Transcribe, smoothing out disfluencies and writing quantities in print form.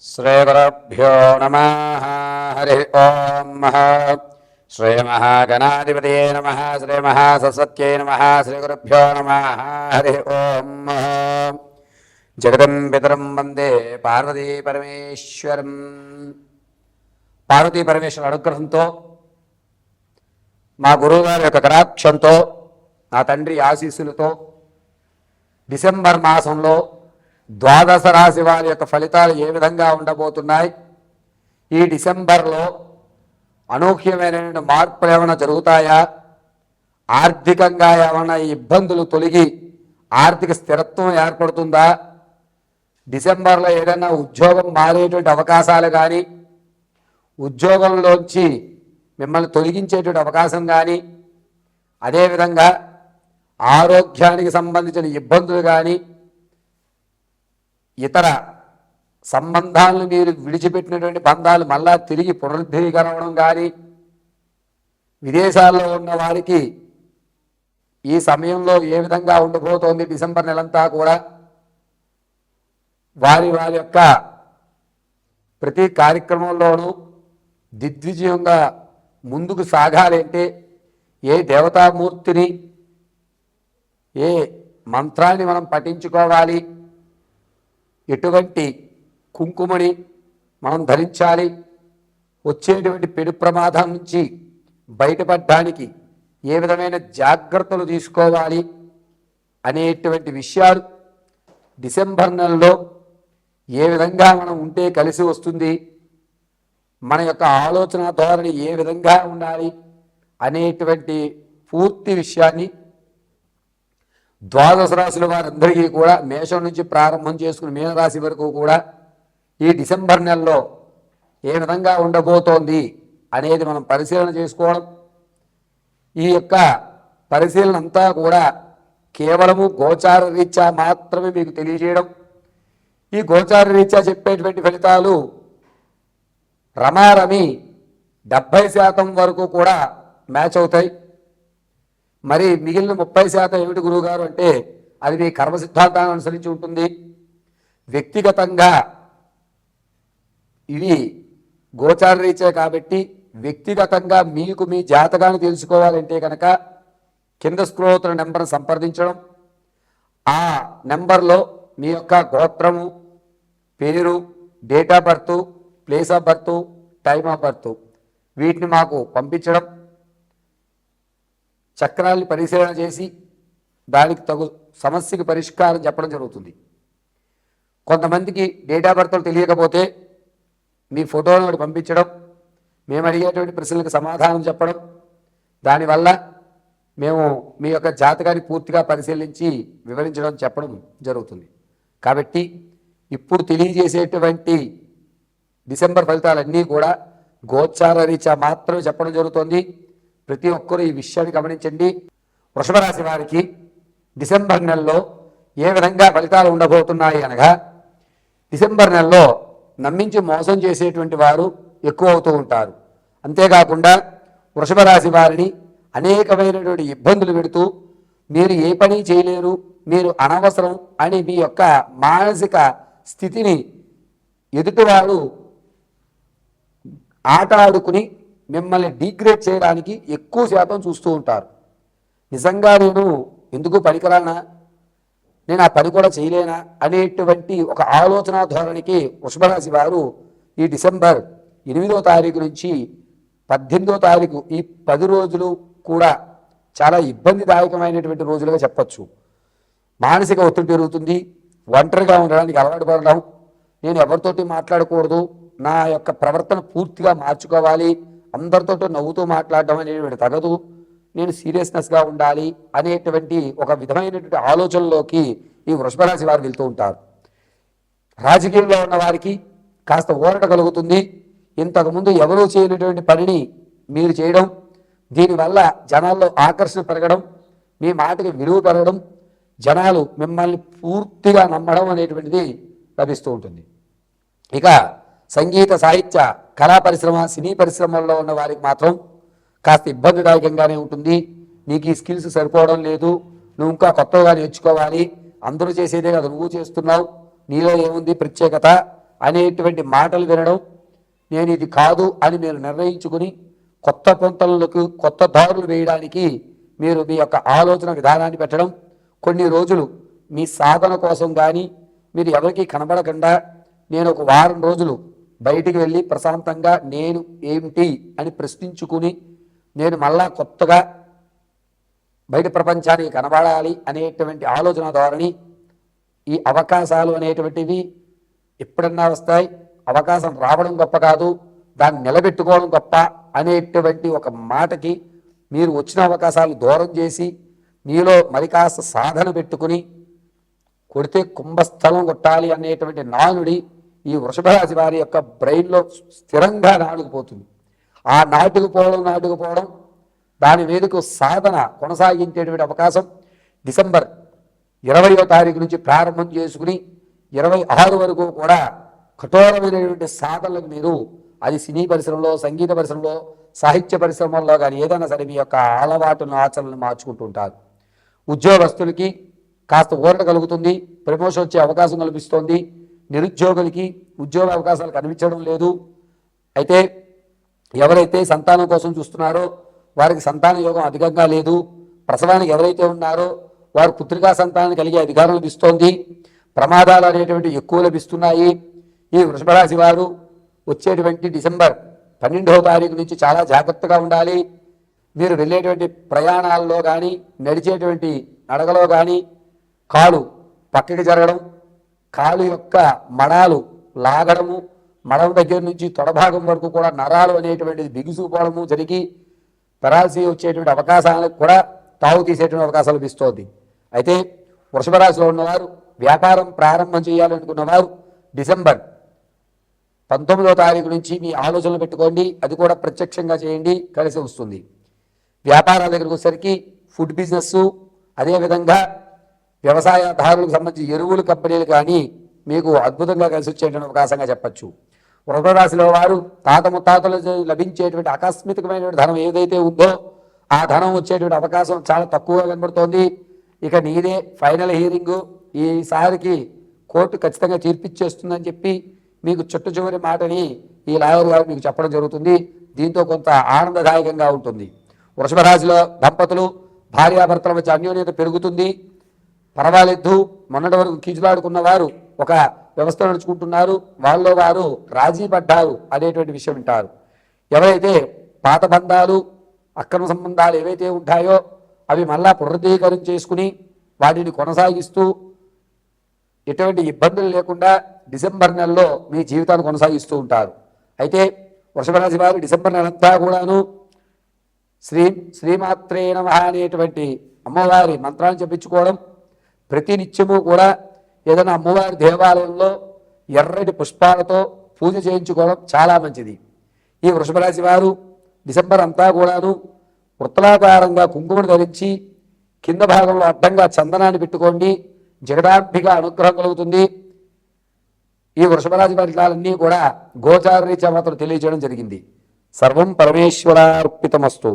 श्रीगुरुभ्यो नमः। हरि ओम श्रीमहागणाधिपतये नमः। श्रीमहासरस्वत्यै नमः। श्रीगुरुभ्यो नमः। हरि ओम जगदं पितरं वंदे पार्वती परमेश्वरं। పార్వతీ పరమేశ్వరుల అనుగ్రహంతో మా గురువుగారి యొక్క కటాక్షంతో నా తండ్రి ఆశీస్సులతో డిసెంబర్ మాసంలో ద్వాదశ రాశి వారి యొక్క ఫలితాలు ఏ విధంగా ఉండబోతున్నాయి, ఈ డిసెంబర్లో అనూహ్యమైన మార్పులు ఏమైనా జరుగుతాయా, ఆర్థికంగా ఏమైనా ఇబ్బందులు తొలగి ఆర్థిక స్థిరత్వం ఏర్పడుతుందా, డిసెంబర్లో ఏదైనా ఉద్యోగం మారేటువంటి అవకాశాలు కానీ, ఉద్యోగంలోంచి మిమ్మల్ని తొలగించేటువంటి అవకాశం కానీ, అదేవిధంగా ఆరోగ్యానికి సంబంధించిన ఇబ్బందులు కానీ, ఇతర సంబంధాలను మీరు విడిచిపెట్టినటువంటి బంధాలు మళ్ళా తిరిగి పునరుద్ధరీకరవడం కానీ, విదేశాల్లో ఉన్న వారికి ఈ సమయంలో ఏ విధంగా ఉండబోతోంది డిసెంబర్ నెలంతా కూడా, వారి వారి యొక్క ప్రతి కార్యక్రమంలోనూ దిగ్విజయంగా ముందుకు సాగాలంటే ఏ దేవతామూర్తిని, ఏ మంత్రాన్ని మనం పఠించుకోవాలి, ఎటువంటి కుంకుమని మనం ధరించాలి, వచ్చేటువంటి పెను ప్రమాదం నుంచి బయటపడడానికి ఏ విధమైన జాగ్రత్తలు తీసుకోవాలి అనేటువంటి విషయాలు డిసెంబర్ నెలలో ఏ విధంగా మనం ఉంటే కలిసి వస్తుంది, మన యొక్క ఆలోచన ధోరణి ఏ విధంగా ఉండాలి అనేటువంటి పూర్తి విషయాన్ని ద్వాదశ రాశుల వారందరికీ కూడా మేషం నుంచి ప్రారంభం చేసుకుని మీనరాశి వరకు కూడా ఈ డిసెంబర్ నెలలో ఏ విధంగా ఉండబోతోంది అనేది మనం పరిశీలన చేసుకోవడం, ఈ యొక్క పరిశీలన అంతా కూడా కేవలము గోచార రీత్యా మాత్రమే మీకు తెలియజేయడం. ఈ గోచార రీత్యా చెప్పేటువంటి ఫలితాలు రమారమి 70% వరకు కూడా మ్యాచ్ అవుతాయి. మరి మిగిలిన 30% ఏమిటి గురువుగారు అంటే, అది మీ కర్మ సిద్ధాంతాన్ని అనుసరించి ఉంటుంది. వ్యక్తిగతంగా ఇది గోచార రీత్యా కాబట్టి వ్యక్తిగతంగా మీకు మీ జాతకాన్ని తెలుసుకోవాలంటే కనుక కింద స్క్రోల్ అవుతున్న నెంబర్ని సంప్రదించడం, ఆ నెంబర్లో మీ యొక్క గోత్రము, పేరు, date of birth, place of birth, time of birth వీటిని మాకు పంపించడం, చక్రాల్ని పరిశీలన చేసి దానికి తగు సమస్యకి పరిష్కారం చెప్పడం జరుగుతుంది. కొంతమందికి డేట్ ఆఫ్ బర్త్లు తెలియకపోతే మీ ఫోటోను ఒకటి పంపించడం, మేము అడిగేటువంటి ప్రశ్నలకు సమాధానం చెప్పడం, దానివల్ల మేము మీ యొక్క జాతకాన్ని పూర్తిగా పరిశీలించి వివరించడం చెప్పడం జరుగుతుంది. కాబట్టి ఇప్పుడు తెలియజేసేటువంటి డిసెంబర్ ఫలితాలన్నీ కూడా గోచార రీత్యా మాత్రమే చెప్పడం జరుగుతుంది. ప్రతి ఒక్కరూ ఈ విషయాన్ని గమనించండి. వృషభ రాశి వారికి డిసెంబర్ నెలలో ఏ విధంగా ఫలితాలు ఉండబోతున్నాయి అనగా, డిసెంబర్ నెలలో నమ్మించి మోసం చేసేటువంటి వారు ఎక్కువ అవుతూ ఉంటారు. అంతేకాకుండా వృషభ రాశి వారిని అనేకమైనటువంటి ఇబ్బందులు పెడుతూ మీరు ఏ పని చేయలేరు, మీరు అనవసరం అని మీ యొక్క మానసిక స్థితిని ఎదుటివారు ఆట ఆడుకుని మిమ్మల్ని డిగ్రేడ్ చేయడానికి ఎక్కువ శాతం చూస్తూ ఉంటారు. నిజంగా నేను ఎందుకు పనికిరానా, నేను ఆ పని కూడా చేయలేనా అనేటువంటి ఒక ఆలోచన ధోరణికి వృషభరాశి వారు ఈ డిసెంబర్ 8వ తారీఖు నుంచి 18వ తారీఖు ఈ 10 రోజులు కూడా చాలా ఇబ్బందిదాయకమైనటువంటి రోజులుగా చెప్పచ్చు. మానసిక ఒత్తిడి పెరుగుతుంది, ఒంటరిగా ఉండడానికి అలవాటు పడడం, నేను ఎవరితోటి మాట్లాడకూడదు, నా యొక్క ప్రవర్తన పూర్తిగా మార్చుకోవాలి, అందరితో నవ్వుతూ మాట్లాడడం అనేటువంటి తగదు, నేను సీరియస్నెస్గా ఉండాలి అనేటువంటి ఒక విధమైనటువంటి ఆలోచనలోకి ఈ వృషభరాశి వారు వెళ్తూ ఉంటారు. రాజకీయంలో ఉన్న వారికి కాస్త ఊరట కలుగుతుంది. ఇంతకుముందు ఎవరూ చేయనటువంటి పనిని మీరు చేయడం, దీనివల్ల జనాల్లో ఆకర్షణ పెరగడం, మీ మాటకి విలువ పెరగడం, జనాలు మిమ్మల్ని పూర్తిగా నమ్మడం అనేటువంటిది లభిస్తూ ఉంటుంది. ఇక సంగీత, సాహిత్య, కళా పరిశ్రమ, సినీ పరిశ్రమల్లో ఉన్న వారికి మాత్రం కాస్త ఇబ్బందిదాయకంగానే ఉంటుంది. నీకు ఈ స్కిల్స్ సరిపోవడం లేదు, నువ్వు ఇంకా కొత్తగా నేర్చుకోవాలి, అందరూ చేసేదే కదా నువ్వు చేస్తున్నావు, నీలో ఏముంది ప్రత్యేకత అనేటువంటి మాటలు వినడం, నేను ఇది కాదు అని మీరు నిర్ణయించుకుని కొత్త పొంతలకు కొత్త దారులు వేయడానికి మీరు మీ యొక్క ఆలోచన విధానాన్ని పెట్టడం, కొన్ని రోజులు మీ సాధన కోసం కానీ మీరు ఎవరికి కనబడకుండా నేను ఒక వారం రోజులు బయటికి వెళ్ళి ప్రశాంతంగా నేను ఏమిటి అని ప్రశ్నించుకుని నేను మళ్ళా కొత్తగా బయట ప్రపంచానికి కనబడాలి అనేటువంటి ఆలోచన ధోరణి, ఈ అవకాశాలు అనేటువంటివి ఎప్పుడన్నా వస్తాయి. అవకాశం రావడం గొప్ప కాదు, దాన్ని నిలబెట్టుకోవడం గొప్ప అనేటువంటి ఒక మాటకి మీరు వచ్చిన అవకాశాలు దూరం చేసి మీలో మరి కాస్త సాధన పెట్టుకుని కొడితే కుంభస్థలం కొట్టాలి అనేటువంటి నానుడి ఈ వృషభ రాశి వారి యొక్క బ్రెయిన్లో స్థిరంగా నాటుకుపోతుంది. ఆ నాటుకుపోవడం దాని మీదకు సాధన కొనసాగించేటువంటి అవకాశం డిసెంబర్ 20వ తారీఖు నుంచి ప్రారంభం చేసుకుని 26 వరకు కూడా కఠోరమైనటువంటి సాధనలకు మీరు, అది సినీ పరిశ్రమలో, సంగీత పరిశ్రమలో, సాహిత్య పరిశ్రమల్లో కానీ ఏదైనా సరే మీ యొక్క అలవాటును ఆచరణను మార్చుకుంటూ ఉంటారు. ఉద్యోగస్తులకి కాస్త ఊరట కలుగుతుంది, ప్రమోషన్ వచ్చే అవకాశం కల్పిస్తోంది. నిరుద్యోగులకి ఉద్యోగ అవకాశాలు కనిపించడం లేదు. అయితే ఎవరైతే సంతానం కోసం చూస్తున్నారో వారికి సంతాన యోగం అధికంగా లేదు. ప్రసవానికి ఎవరైతే ఉన్నారో వారు పుత్రికా సంతానం కలిగే అధికారం లభిస్తోంది. ప్రమాదాలు అనేటువంటి ఎక్కువ లభిస్తున్నాయి. ఈ వృషభరాశి వారు వచ్చేటువంటి డిసెంబర్ 12వ తారీఖు నుంచి చాలా జాగ్రత్తగా ఉండాలి. మీరు వెళ్ళేటువంటి ప్రయాణాల్లో కానీ నడిచేటువంటి నడకలో కానీ కాలు పక్కకి జరగడం, కాలు యొక్క మడాలు లాగడము, మడం దగ్గర నుంచి తొడభాగం వరకు కూడా నరాలు అనేటువంటిది బిగుసుపోవడము జరిగి పెరాలసిస్ వచ్చేటువంటి అవకాశాలకు కూడా తావు తీసేటువంటి అవకాశాలు లభిస్తోంది. అయితే వృషభ రాశిలో ఉన్నవారు వ్యాపారం ప్రారంభం చేయాలనుకున్నవారు డిసెంబర్ 19వ తారీఖు నుంచి మీ ఆలోచనలు పెట్టుకోండి. అది కూడా ప్రత్యక్షంగా చేయండి, కలిసి వస్తుంది. వ్యాపారాల దగ్గరకు వచ్చేసరికి ఫుడ్ బిజినెస్, అదేవిధంగా వ్యవసాయదారులకు సంబంధించి ఎరువుల కంపెనీలు కానీ మీకు అద్భుతంగా కలిసి వచ్చేటువంటి అవకాశంగా చెప్పచ్చు. వృషభ రాశిలో వారు తాత ముత్తాతలు లభించేటువంటి ఆకస్మికమైనటువంటి ధనం ఏదైతే ఉందో ఆ ధనం వచ్చేటువంటి అవకాశం చాలా తక్కువగా కనబడుతోంది. ఇక నీదే ఫైనల్ హియరింగు, ఈసారికి కోర్టు ఖచ్చితంగా తీర్పిచ్చేస్తుందని చెప్పి మీకు చుట్ట చివరి మాటని ఈ లాయర్ గారు మీకు చెప్పడం జరుగుతుంది. దీంతో కొంత ఆనందదాయకంగా ఉంటుంది. వృషభ రాశిలో దంపతులు భార్యాభర్తల మధ్య అన్యోన్యత పెరుగుతుంది. పర్వాలేదు, మొన్నటి వరకు కీచులాడుకున్న వారు ఒక వ్యవస్థ నడుచుకుంటున్నారు, వాళ్ళలో వారు రాజీ పడ్డారు అనేటువంటి విషయం వింటారు. ఎవరైతే పాత బంధాలు అక్రమ సంబంధాలు ఏవైతే ఉంటాయో అవి మళ్ళా పునరుద్ధీకరణ చేసుకుని వాటిని కొనసాగిస్తూ ఎటువంటి ఇబ్బందులు లేకుండా డిసెంబర్ నెలలో మీ జీవితాన్ని కొనసాగిస్తూ ఉంటారు. అయితే వృషభ రాశి వారు డిసెంబర్ నెలంతా కూడాను శ్రీమాత్రే నమః అనేటువంటి అమ్మవారి మంత్రాన్ని చెప్పించుకోవడం, ప్రతి నిత్యము కూడా ఏదైనా అమ్మవారి దేవాలయంలో ఎర్రటి పుష్పాలతో పూజ చేయించుకోవడం చాలా మంచిది. ఈ వృషభ రాశి వారు డిసెంబర్ అంతా కూడాను వృత్తలాకారంగా కుంకుమను ధరించి కింద భాగంలో అడ్డంగా చందనాన్ని పెట్టుకోండి. జగదాంబిక అనుగ్రహం కలుగుతుంది. ఈ వృషభ రాశి ఫలితాలన్నీ కూడా గోచార రీత్యా మాత్రం తెలియజేయడం జరిగింది. సర్వం పరమేశ్వరార్పితమస్తు.